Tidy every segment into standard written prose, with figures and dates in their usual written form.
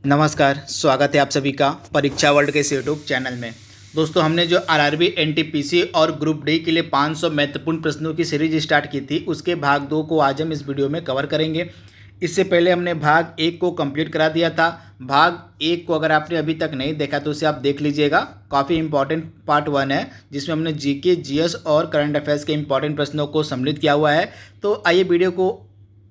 नमस्कार, स्वागत है आप सभी का परीक्षा वर्ल्ड के इस यूट्यूब चैनल में। दोस्तों, हमने जो आरआरबी, एनटीपीसी और ग्रुप डी के लिए 500 महत्वपूर्ण प्रश्नों की सीरीज स्टार्ट की थी, उसके भाग 2 को आज हम इस वीडियो में कवर करेंगे। इससे पहले हमने भाग 1 को कंप्लीट करा दिया था। भाग 1 को अगर आपने अभी तक नहीं देखा तो उसे आप देख लीजिएगा। काफ़ी इंपॉर्टेंट पार्ट 1 है, जिसमें हमने जीके, जीएस और करंट अफेयर्स के इंपॉर्टेंट प्रश्नों को सम्मिलित किया हुआ है। तो आइए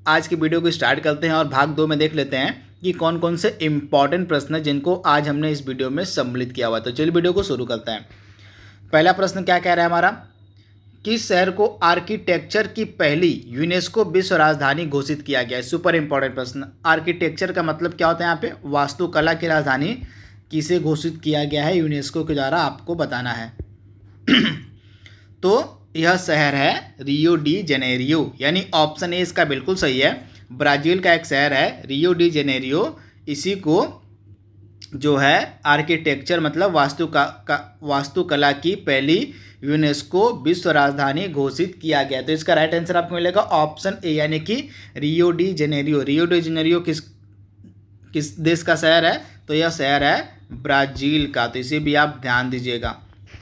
आज की वीडियो को स्टार्ट करते हैं और भाग 2 में देख लेते हैं कि कौन कौन से इंपॉर्टेंट प्रश्न हैं जिनको आज हमने इस वीडियो में सम्मिलित किया हुआ है। तो चलिए वीडियो को शुरू करते हैं। पहला प्रश्न क्या कह रहा है हमारा, किस शहर को आर्किटेक्चर की पहली यूनेस्को विश्व राजधानी घोषित किया गया है। सुपर इंपॉर्टेंट प्रश्न। आर्किटेक्चर का मतलब क्या होता है यहाँ पे, वास्तुकला की राजधानी किसे घोषित किया गया है यूनेस्को के द्वारा, आपको बताना है। तो यह शहर है रियो डी जेनेरियो, यानी ऑप्शन ए इसका बिल्कुल सही है। ब्राज़ील का एक शहर है रियो डी जेनेरियो। इसी को जो है आर्किटेक्चर मतलब वास्तुकला की पहली यूनेस्को विश्व राजधानी घोषित किया गया। तो इसका राइट आंसर आपको मिलेगा ऑप्शन ए, यानी कि Rio de Janeiro. Rio de Janeiro किस देश का शहर है, तो यह शहर है ब्राज़ील का। तो इसे भी आप ध्यान दीजिएगा।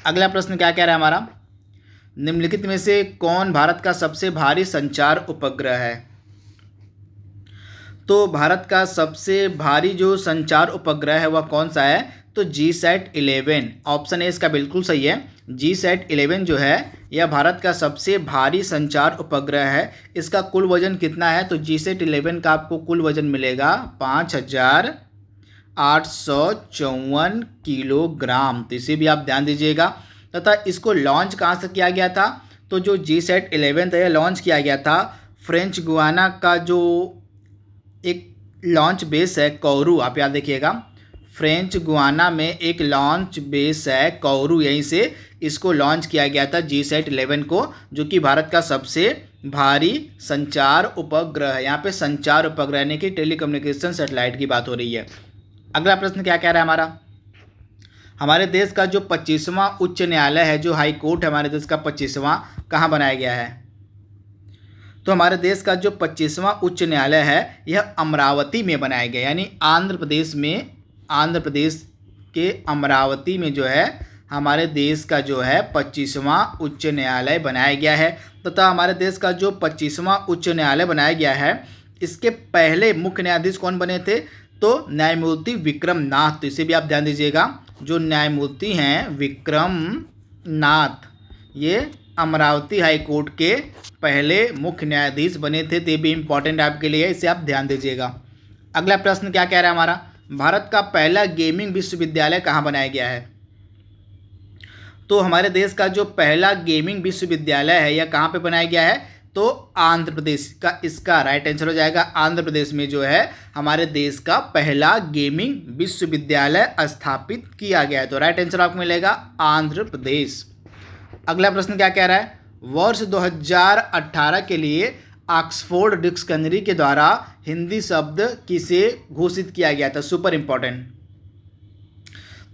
अगला प्रश्न क्या कह रहा है हमारा, निम्नलिखित में से कौन भारत का सबसे भारी संचार उपग्रह है। तो भारत का सबसे भारी जो संचार उपग्रह है वह कौन सा है, तो GSAT-11। ऑप्शन ए इसका बिल्कुल सही है। GSAT-11 जो है यह भारत का सबसे भारी संचार उपग्रह है। इसका कुल वजन कितना है, तो GSAT-11 का आपको कुल वजन मिलेगा 5854 किलोग्राम। तो इसे भी आप ध्यान दीजिएगा। तथा इसको लॉन्च कहाँ से किया गया था, तो जो GSAT-11 था यह लॉन्च किया गया था फ्रेंच गुयाना का जो एक लॉन्च बेस है कौरू, आप याद रखिएगा। फ्रेंच गुयाना में एक लॉन्च बेस है कौरू, यहीं से इसको लॉन्च किया गया था GSAT-11 को, जो कि भारत का सबसे भारी संचार उपग्रह है। यहाँ पे संचार उपग्रह यानी कि टेलीकम्युनिकेशन सैटेलाइट की बात हो रही है। अगला प्रश्न क्या कह रहा है हमारे देश का जो 25वां उच्च न्यायालय है, जो हाई कोर्ट है हमारे देश का 25वां, कहाँ बनाया गया है। तो हमारे देश का जो 25वां उच्च न्यायालय है यह अमरावती में बनाया गया, यानी आंध्र प्रदेश के अमरावती में जो है हमारे देश का जो है 25वां उच्च न्यायालय बनाया गया है। तथा हमारे देश का जो 25वां उच्च न्यायालय बनाया गया है, इसके पहले मुख्य न्यायाधीश कौन बने थे, तो न्यायमूर्ति विक्रम नाथ। तो इसे भी आप ध्यान दीजिएगा। जो न्यायमूर्ति हैं विक्रम नाथ, ये अमरावती हाई कोर्ट के पहले मुख्य न्यायाधीश बने थे। तो ये भी इंपॉर्टेंट आपके लिए, इसे आप ध्यान दीजिएगा। अगला प्रश्न क्या कह रहा है हमारा, भारत का पहला गेमिंग विश्वविद्यालय कहाँ बनाया गया है। तो हमारे देश का जो पहला गेमिंग विश्वविद्यालय है यह कहाँ पे बनाया गया है, तो आंध्र प्रदेश का इसका राइट आंसर हो जाएगा। आंध्र प्रदेश में जो है हमारे देश का पहला गेमिंग विश्वविद्यालय स्थापित किया गया है। तो राइट आंसर आपको मिलेगा आंध्र प्रदेश। अगला प्रश्न क्या कह रहा है, वर्ष 2018 के लिए ऑक्सफोर्ड डिक्शनरी के द्वारा हिंदी शब्द किसे घोषित किया गया था। Super important.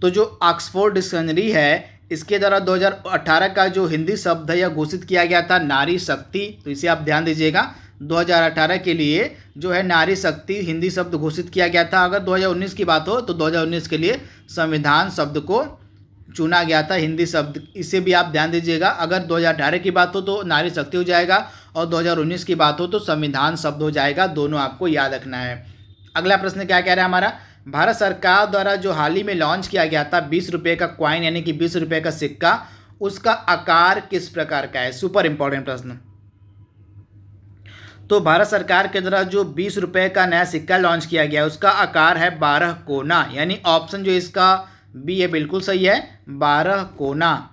तो जो ऑक्सफोर्ड डिक्शनरी है इसके द्वारा 2018 का जो हिंदी शब्द है यह घोषित किया गया था नारी शक्ति। तो इसे आप ध्यान दीजिएगा। 2018 के लिए जो है नारी शक्ति हिंदी शब्द घोषित किया गया था। अगर 2019 की बात हो तो 2019 के लिए संविधान शब्द को चुना गया था हिंदी शब्द। इसे भी आप ध्यान दीजिएगा। अगर 2018 की बात हो तो नारी शक्ति हो जाएगा और 2019 की बात हो तो संविधान शब्द हो जाएगा। दोनों आपको याद रखना है। अगला प्रश्न क्या कह रहा है हमारा, भारत सरकार द्वारा जो हाल ही में लॉन्च किया गया था 20 रुपये का कॉइन यानी कि 20 रुपये का सिक्का, उसका आकार किस प्रकार का है। सुपर इंपॉर्टेंट प्रश्न। तो भारत सरकार के द्वारा जो 20 रुपये का नया सिक्का लॉन्च किया गया उसका आकार है 12 कोना, यानी ऑप्शन जो इसका बी है बिल्कुल सही है, 12 कोना।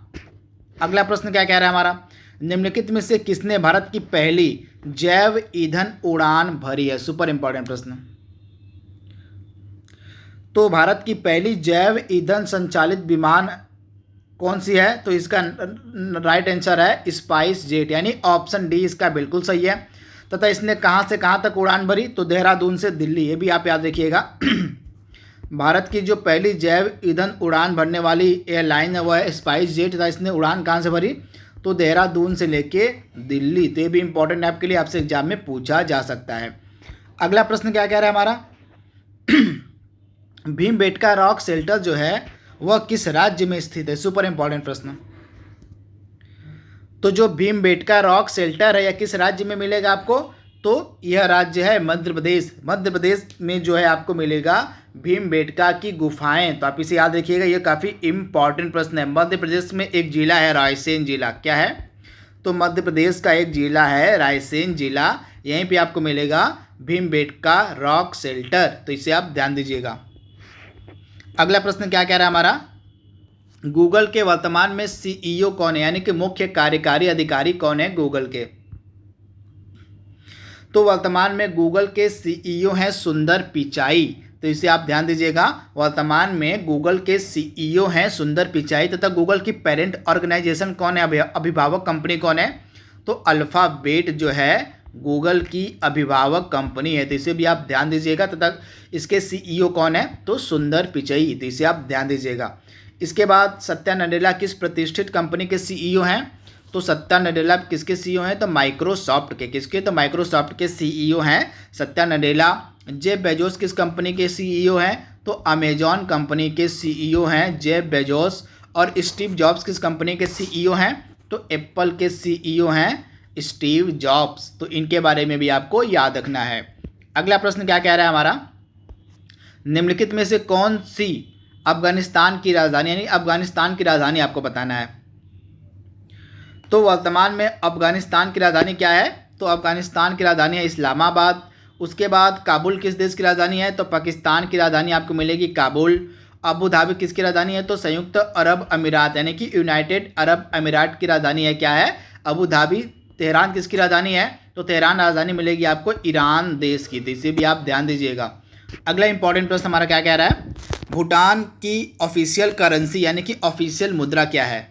अगला प्रश्न क्या कह रहा है हमारा, निम्नलिखित में से किसने भारत की पहली जैव ईंधन उड़ान भरी है। सुपर इंपॉर्टेंट प्रश्न। तो भारत की पहली जैव ईंधन संचालित विमान कौन सी है, तो इसका राइट आंसर है स्पाइस जेट, यानी ऑप्शन डी इसका बिल्कुल सही है। तथा इसने कहाँ से कहाँ तक उड़ान भरी, तो देहरादून से दिल्ली। ये भी आप याद रखिएगा। भारत की जो पहली जैव ईंधन उड़ान भरने वाली एयरलाइन है वह है स्पाइस जेट। तथा इसने उड़ान कहाँ से भरी, तो देहरादून से लेके दिल्ली। तो ये भी इंपॉर्टेंट आपके लिए, आपसे एग्जाम में पूछा जा सकता है। अगला प्रश्न क्या कह रहा है हमारा, भीमबेटका रॉक शेल्टर जो है वह किस राज्य में स्थित है? सुपर इंपॉर्टेंट प्रश्न। तो जो भीमबेटका रॉक शेल्टर है यह किस राज्य में मिलेगा आपको? तो यह राज्य है मध्य प्रदेश। मध्य प्रदेश में जो है आपको मिलेगा भीमबेटका की गुफाएं। तो आप इसे याद रखिएगा, यह काफ़ी इंपॉर्टेंट प्रश्न है। मध्य प्रदेश में एक जिला है रायसेन जिला। क्या है? तो मध्य प्रदेश का एक जिला है रायसेन जिला, यहीं पे आपको मिलेगा भीमबेटका रॉक शेल्टर। तो इसे आप ध्यान दीजिएगा। अगला प्रश्न क्या कह रहा है हमारा? गूगल के वर्तमान में सीईओ कौन है, यानी कि मुख्य कार्यकारी अधिकारी कौन है गूगल के? तो वर्तमान में गूगल के सीईओ हैं सुंदर पिचाई। तो इसे आप ध्यान दीजिएगा, वर्तमान में गूगल के सीईओ हैं सुंदर पिचाई। तथा गूगल की पेरेंट ऑर्गेनाइजेशन कौन है, अभिभावक कंपनी कौन है? तो अल्फाबेट जो है गूगल की अभिभावक कंपनी है। तो इसे भी आप ध्यान दीजिएगा। तथा इसके सीईओ कौन है? तो सुंदर पिचाई। तो इसे आप ध्यान दीजिएगा। इसके बाद सत्या नडेला किस प्रतिष्ठित कंपनी के सीईओ हैं? तो सत्या नडेला किसके सीईओ हैं? तो माइक्रोसॉफ्ट के। किसके? तो माइक्रोसॉफ्ट के सीईओ हैं सत्या नडेला। जेफ बेजोस किस कंपनी के सीईओ हैं? तो अमेजॉन कंपनी के सीईओ हैं जेफ बेजोस। और स्टीव जॉब्स किस कंपनी के सीईओ हैं? तो एप्पल के सीईओ हैं स्टीव जॉब्स। तो इनके बारे में भी आपको याद रखना है। अगला प्रश्न क्या कह रहा है हमारा? निम्नलिखित में से कौन सी अफगानिस्तान की राजधानी, यानी अफगानिस्तान की राजधानी आपको बताना है। तो वर्तमान में अफगानिस्तान की राजधानी क्या है? तो अफगानिस्तान की राजधानी है इस्लामाबाद। उसके बाद काबुल किस देश की राजधानी है? तो पाकिस्तान की राजधानी आपको मिलेगी काबुल। अबू धाबी किसकी राजधानी है? तो संयुक्त अरब अमीरात, यानी कि यूनाइटेड अरब अमीरात की राजधानी है। क्या है? Abu Dhabi. तेहरान किसकी राजधानी है? तो तेहरान राजधानी मिलेगी आपको ईरान देश की। तो इसे भी आप ध्यान दीजिएगा। अगला इंपॉर्टेंट प्रश्न हमारा क्या कह रहा है? भूटान की ऑफिशियल करेंसी, यानी कि ऑफिशियल मुद्रा क्या है?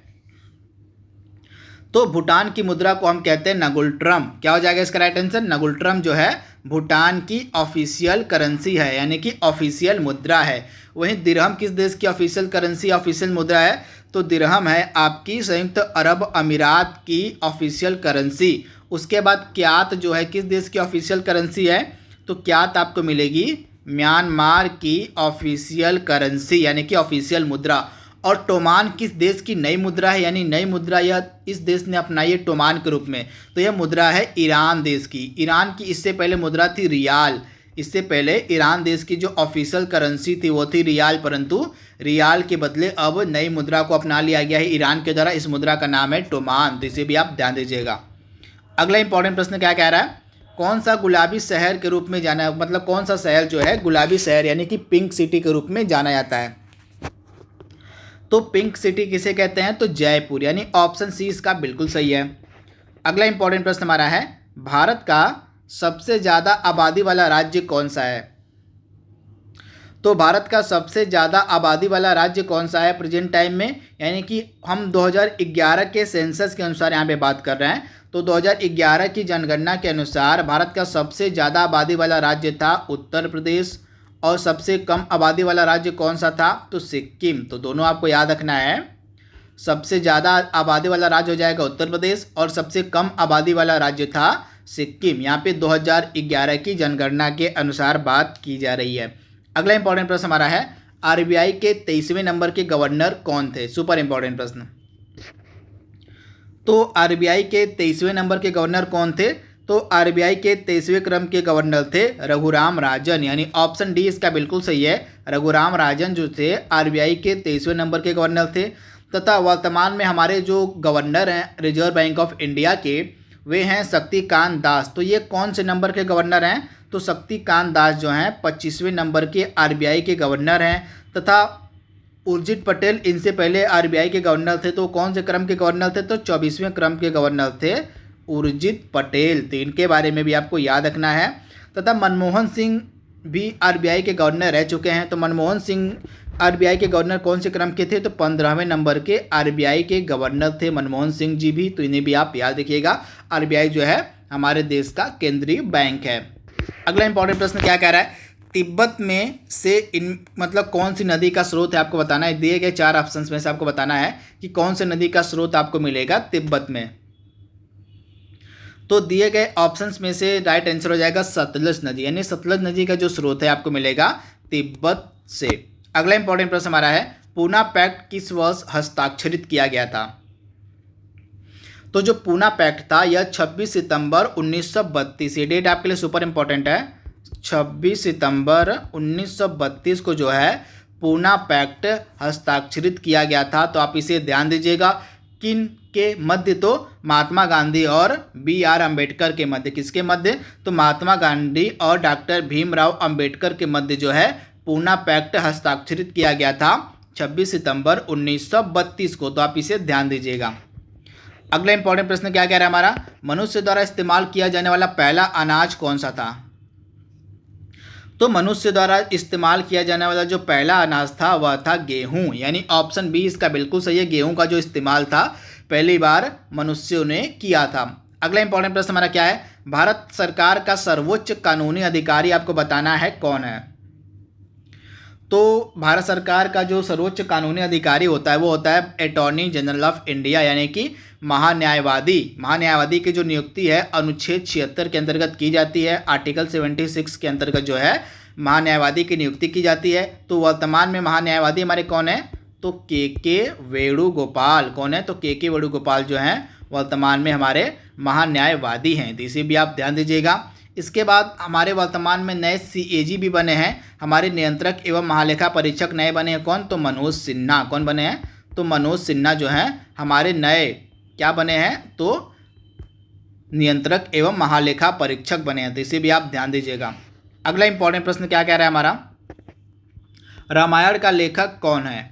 तो भूटान की मुद्रा को हम कहते हैं नगुल्ट्रम। क्या हो जाएगा इसका राइट आंसर? नगुल्ट्रम जो है भूटान की ऑफिशियल करेंसी है, यानी कि ऑफिशियल मुद्रा है। वहीं दिरहम किस देश की ऑफिशियल करेंसी, ऑफिशियल मुद्रा है? तो दिरहम है आपकी संयुक्त अरब अमीरात की ऑफिशियल करेंसी। उसके बाद क्यात जो है किस देश की ऑफिशियल करेंसी है? तो क्यात आपको मिलेगी म्यांमार की ऑफिशियल करेंसी, यानी कि ऑफिशियल मुद्रा। और टोमान किस देश की नई मुद्रा है, यानी नई मुद्रा यह इस देश ने अपनाई है टोमान के रूप में? तो यह मुद्रा है ईरान देश की। ईरान की इससे पहले मुद्रा थी रियाल। इससे पहले ईरान देश की जो ऑफिशियल करेंसी थी वो थी रियाल, परंतु रियाल के बदले अब नई मुद्रा को अपना लिया गया है ईरान के द्वारा। इस मुद्रा का नाम है टोमान। तो इसे भी आप ध्यान दीजिएगा। अगला इंपॉर्टेंट प्रश्न क्या कह रहा है? कौन सा गुलाबी शहर के रूप में जाना, मतलब कौन सा शहर जो है गुलाबी शहर यानी कि पिंक सिटी के रूप में जाना जाता है? तो पिंक सिटी किसे कहते हैं? तो जयपुर, यानी ऑप्शन सी इसका बिल्कुल सही है। अगला इंपॉर्टेंट प्रश्न हमारा है, भारत का सबसे ज़्यादा आबादी वाला राज्य कौन सा है? तो भारत का सबसे ज़्यादा आबादी वाला राज्य कौन सा है प्रेजेंट टाइम में? यानी कि हम 2011 के सेंसस के अनुसार यहाँ पे बात कर रहे हैं। तो 2011 की जनगणना के अनुसार भारत का सबसे ज़्यादा आबादी वाला राज्य था उत्तर प्रदेश। और सबसे कम आबादी वाला राज्य कौन सा था? तो सिक्किम। तो दोनों आपको याद रखना है। सबसे ज़्यादा आबादी वाला राज्य हो जाएगा उत्तर प्रदेश और सबसे कम आबादी वाला राज्य था सिक्किम। यहाँ पे 2011 की जनगणना के अनुसार बात की जा रही है। अगला इंपॉर्टेंट प्रश्न हमारा है, आरबीआई के 23वें नंबर के गवर्नर कौन थे? सुपर इंपॉर्टेंट प्रश्न। तो आरबीआई के 23वें नंबर के गवर्नर कौन थे? तो आरबीआई के 23वें क्रम के गवर्नर थे रघुराम राजन, यानी ऑप्शन डी इसका बिल्कुल सही है। रघुराम राजन जो थे आरबीआई के 23वें नंबर के गवर्नर थे। तथा वर्तमान में हमारे जो गवर्नर हैं रिजर्व बैंक ऑफ इंडिया के, वे हैं शक्तिकांत दास। तो ये कौन से नंबर के गवर्नर हैं? तो शक्तिकांत दास जो हैं 25वें नंबर के आरबीआई के गवर्नर हैं। तथा उर्जित पटेल इनसे पहले आरबीआई के गवर्नर थे। तो कौन से क्रम के गवर्नर थे? तो 24वें क्रम के गवर्नर थे उर्जित पटेल। तो इनके बारे में भी आपको याद रखना है। तथा मनमोहन सिंह भी आरबीआई के गवर्नर रह चुके हैं। तो मनमोहन सिंह आरबीआई के गवर्नर कौन से क्रम के थे? तो 15वें नंबर के आरबीआई के गवर्नर थे मनमोहन सिंह जी भी। तो इन्हें भी आप याद रखिएगा। आरबीआई जो है हमारे देश का केंद्रीय बैंक है। अगला इंपॉर्टेंट प्रश्न क्या कह रहा है, तिब्बत में से मतलब कौन सी नदी का स्रोत है आपको बताना है। दिए गए 4 ऑप्शंस में से आपको बताना है कि कौन सी नदी का स्रोत आपको मिलेगा तिब्बत में। तो दिए गए ऑप्शंस में से राइट आंसर हो जाएगा सतलज नदी, यानी सतलज नदी का जो स्रोत है आपको मिलेगा तिब्बत से। अगला इंपॉर्टेंट प्रश्न हमारा है, पूना पैक्ट किस वर्ष हस्ताक्षरित किया गया था? तो जो पूना पैक्ट था यह 26 सितंबर 1932, ये डेट आपके लिए सुपर इंपॉर्टेंट है। 26 सितंबर 1932 को जो है पूना पैक्ट हस्ताक्षरित किया गया था। तो आप इसे ध्यान दीजिएगा, किन के मध्य? तो महात्मा गांधी और B.R. अम्बेडकर के मध्य। किसके मध्य? तो महात्मा गांधी और डॉक्टर भीमराव अम्बेडकर के मध्य जो है पूना पैक्ट हस्ताक्षरित किया गया था 26 सितंबर 1932 को। तो आप इसे ध्यान दीजिएगा। अगला इंपॉर्टेंट प्रश्न क्या कह रहा है हमारा, मनुष्य द्वारा इस्तेमाल किया जाने वाला पहला अनाज कौन सा था? तो मनुष्य द्वारा इस्तेमाल किया जाने वाला जो पहला अनाज था वह था गेहूं, यानी ऑप्शन बी इसका बिल्कुल सही है। गेहूं का जो इस्तेमाल था पहली बार मनुष्यों ने किया था। अगला इंपॉर्टेंट प्रश्न हमारा क्या है, भारत सरकार का सर्वोच्च कानूनी अधिकारी आपको बताना है कौन है? तो भारत सरकार का जो सर्वोच्च कानूनी अधिकारी होता है वो होता है अटॉर्नी जनरल ऑफ इंडिया, यानी कि महान्यायवादी। महान्यायवादी की जो नियुक्ति है अनुच्छेद 76 के अंतर्गत की जाती है। आर्टिकल 76 के अंतर्गत जो है महान्यायवादी की नियुक्ति की जाती है। तो वर्तमान में महान्यायवादी हमारे कौन है? तो के वेणुगोपाल। कौन है? तो के वेणुगोपाल जो हैं वर्तमान में हमारे महान्यायवादी हैं। तो इसे भी आप ध्यान दीजिएगा। इसके बाद हमारे वर्तमान में नए CAG भी बने हैं। हमारे नियंत्रक एवं महालेखा परीक्षक नए बने हैं। कौन? तो मनोज सिन्हा। कौन बने हैं? तो मनोज सिन्हा जो हैं हमारे नए क्या बने हैं? तो नियंत्रक एवं महालेखा परीक्षक बने हैं। तो इसे भी आप ध्यान दीजिएगा। अगला इंपॉर्टेंट प्रश्न क्या कह रहा है हमारा, रामायण का लेखक कौन है?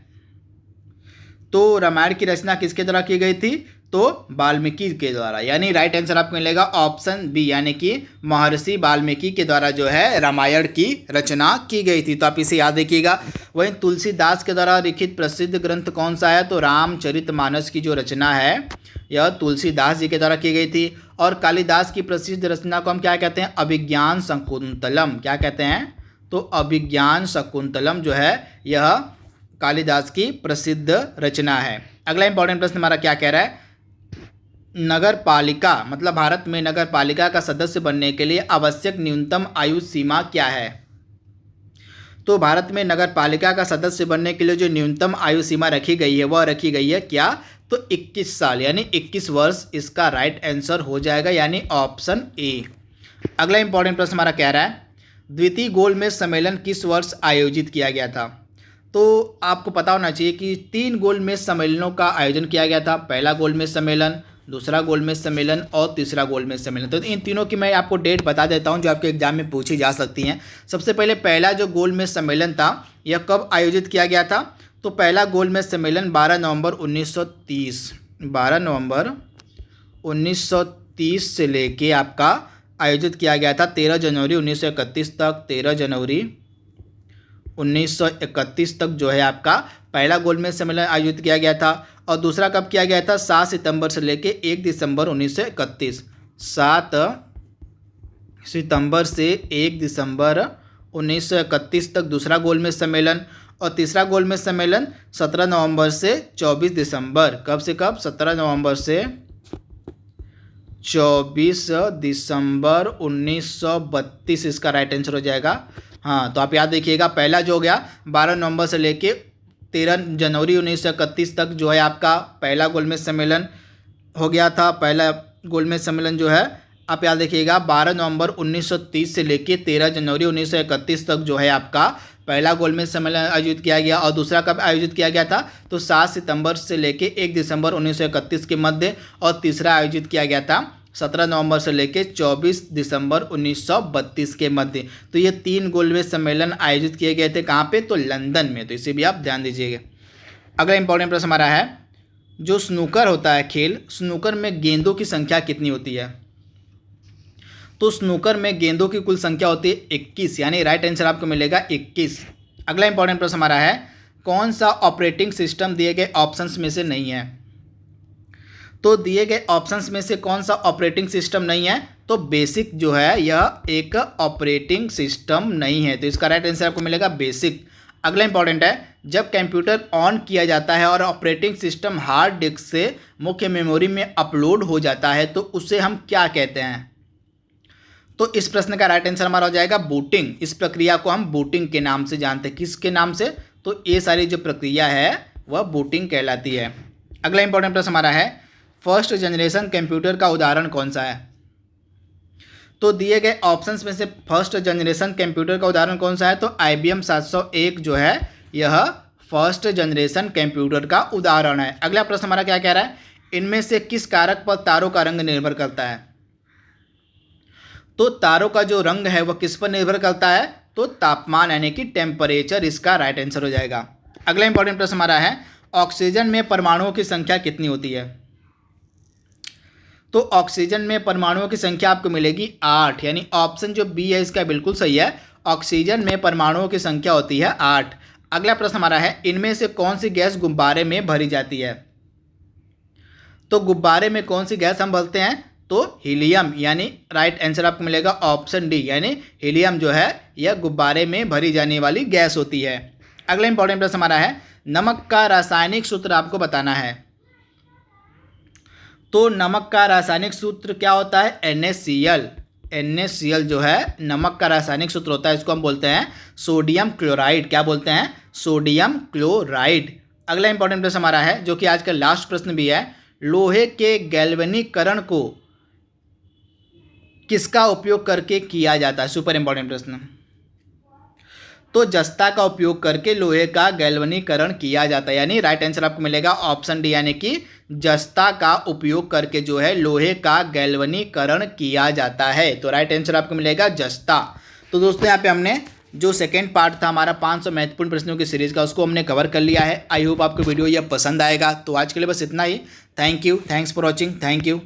तो रामायण की रचना किसके द्वारा की गई थी? तो वाल्मीकि के द्वारा, यानी राइट आंसर आपको मिलेगा ऑप्शन बी, यानी कि महर्षि वाल्मीकि के द्वारा जो है रामायण की रचना की गई थी। तो आप इसे याद रखिएगा। वहीं तुलसीदास के द्वारा लिखित प्रसिद्ध ग्रंथ कौन सा है? तो रामचरितमानस की जो रचना है यह तुलसीदास जी के द्वारा की गई थी। और कालिदास की प्रसिद्ध रचना को हम क्या कहते हैं? अभिज्ञान शकुंतलम। क्या कहते हैं? तो अभिज्ञान शकुंतलम जो है यह कालिदास की प्रसिद्ध रचना है। अगला इंपॉर्टेंट प्रश्न हमारा क्या कह रहा है, नगर पालिका मतलब भारत में नगर पालिका का सदस्य बनने के लिए आवश्यक न्यूनतम आयु सीमा क्या है? तो भारत में नगर पालिका का सदस्य बनने के लिए जो न्यूनतम आयु सीमा रखी गई है वह रखी गई है क्या? तो 21 साल, यानी 21 वर्ष इसका राइट आंसर हो जाएगा, यानी ऑप्शन ए। अगला इंपॉर्टेंट प्रश्न हमारा कह रहा है, द्वितीय गोलमेज सम्मेलन किस वर्ष आयोजित किया गया था? तो आपको पता होना चाहिए कि 3 गोलमेज सम्मेलनों का आयोजन किया गया था। पहला गोलमेज सम्मेलन, दूसरा गोलमेज सम्मेलन और तीसरा गोलमेज सम्मेलन। तो इन तीनों की मैं आपको डेट बता देता हूं जो आपके एग्जाम में पूछी जा सकती हैं। सबसे पहले पहला जो गोलमेज सम्मेलन था यह कब आयोजित किया गया था? तो पहला गोलमेज सम्मेलन 12 नवंबर 1930, 12 नवंबर 1930 से लेके आपका आयोजित किया गया था 13 जनवरी 1931 तक। 13 जनवरी 1931 तक जो है आपका पहला गोलमेज सम्मेलन आयोजित किया गया था। और दूसरा कब किया गया था? 7 सितंबर से लेके 1 दिसंबर 1931। 7 सितंबर से 1 दिसंबर 1931 तक दूसरा गोलमेज सम्मेलन। और तीसरा गोलमेज सम्मेलन 17 नवंबर से 24 दिसंबर। कब से कब? 17 नवंबर से 24 दिसंबर 1932 इसका राइट आंसर हो जाएगा। हाँ, तो आप याद रखिएगा, पहला जो हो गया 12 नवंबर से लेके 13 जनवरी 1931 तक जो है आपका पहला गोलमेज सम्मेलन हो गया था। पहला गोलमेज सम्मेलन जो है आप याद रखिएगा 12 नवंबर 1930 से लेके 13 जनवरी 1931 तक जो है आपका पहला गोलमेज सम्मेलन आयोजित किया गया। और दूसरा कब आयोजित किया गया था? तो 7 सितंबर से लेके 1 दिसंबर 1931 के मध्य। और तीसरा आयोजित किया गया था 17 नवंबर से लेके 24 दिसंबर 1932 के मध्य। तो ये 3 गोलमेज सम्मेलन आयोजित किए गए थे। कहाँ पे? तो लंदन में। तो इसे भी आप ध्यान दीजिएगा। अगला इंपॉर्टेंट प्रश्न हमारा है, जो स्नूकर होता है खेल, स्नूकर में गेंदों की संख्या कितनी होती है? तो स्नूकर में गेंदों की कुल संख्या होती है 21, यानी राइट आंसर आपको मिलेगा 21। अगला इंपॉर्टेंट प्रश्न हमारा है, कौन सा ऑपरेटिंग सिस्टम दिए गए ऑप्शंस में से नहीं है? तो दिए गए ऑप्शंस में से कौन सा ऑपरेटिंग सिस्टम नहीं है? तो बेसिक जो है यह एक ऑपरेटिंग सिस्टम नहीं है। तो इसका राइट आंसर आपको मिलेगा बेसिक। अगला इंपॉर्टेंट है, जब कंप्यूटर ऑन किया जाता है और ऑपरेटिंग सिस्टम हार्ड डिस्क से मुख्य मेमोरी में अपलोड हो जाता है तो उसे हम क्या कहते हैं? तो इस प्रश्न का राइट आंसर हमारा हो जाएगा बूटिंग। इस प्रक्रिया को हम बूटिंग के नाम से जानते हैं। किसके नाम से? तो ये सारी जो प्रक्रिया है वह बूटिंग कहलाती है। अगला इंपॉर्टेंट प्रश्न हमारा है, फर्स्ट जनरेशन कंप्यूटर का उदाहरण कौन सा है? तो दिए गए ऑप्शंस में से फर्स्ट जनरेशन कंप्यूटर का उदाहरण कौन सा है? तो IBM 701 जो है यह फर्स्ट जनरेशन कंप्यूटर का उदाहरण है। अगला प्रश्न हमारा क्या कह रहा है, इनमें से किस कारक पर तारों का रंग निर्भर करता है? तो तारों का जो रंग है वह किस पर निर्भर करता है? तो तापमान यानी कि टेम्परेचर इसका राइट आंसर हो जाएगा। अगला इंपॉर्टेंट प्रश्न हमारा है, ऑक्सीजन में परमाणुओं की संख्या कितनी होती है? तो ऑक्सीजन में परमाणुओं की संख्या आपको मिलेगी 8, यानी ऑप्शन जो बी है इसका बिल्कुल सही है। ऑक्सीजन में परमाणुओं की संख्या होती है 8। अगला प्रश्न हमारा है, इनमें से कौन सी गैस गुब्बारे में भरी जाती है? तो गुब्बारे में कौन सी गैस हम भरते हैं? तो हीलियम, यानी राइट आंसर आपको मिलेगा ऑप्शन डी, यानी हीलियम जो है यह गुब्बारे में भरी जाने वाली गैस होती है। अगला इंपॉर्टेंट प्रश्न हमारा है, नमक का रासायनिक सूत्र आपको बताना है। तो नमक का रासायनिक सूत्र क्या होता है? NaCl। NaCl जो है नमक का रासायनिक सूत्र होता है, इसको हम बोलते हैं सोडियम क्लोराइड। क्या बोलते हैं? Sodium chloride. अगला इंपॉर्टेंट प्रश्न हमारा है, जो कि आज का लास्ट प्रश्न भी है, लोहे के गैल्वेनीकरण को किसका उपयोग करके किया जाता है? सुपर इंपॉर्टेंट प्रश्न। तो जस्ता का उपयोग करके लोहे का गैल्वेनीकरण किया जाता है, यानी राइट आंसर आपको मिलेगा ऑप्शन डी, यानी कि जस्ता का उपयोग करके जो है लोहे का गैल्वेनीकरण किया जाता है। तो राइट आंसर आपको मिलेगा जस्ता। तो दोस्तों यहाँ पे हमने जो सेकंड पार्ट था हमारा 500 महत्वपूर्ण प्रश्नों की सीरीज का, उसको हमने कवर कर लिया है। आई होप आपको वीडियो यह पसंद आएगा। तो आज के लिए बस इतना ही। Thank you, thanks for watching, thank you.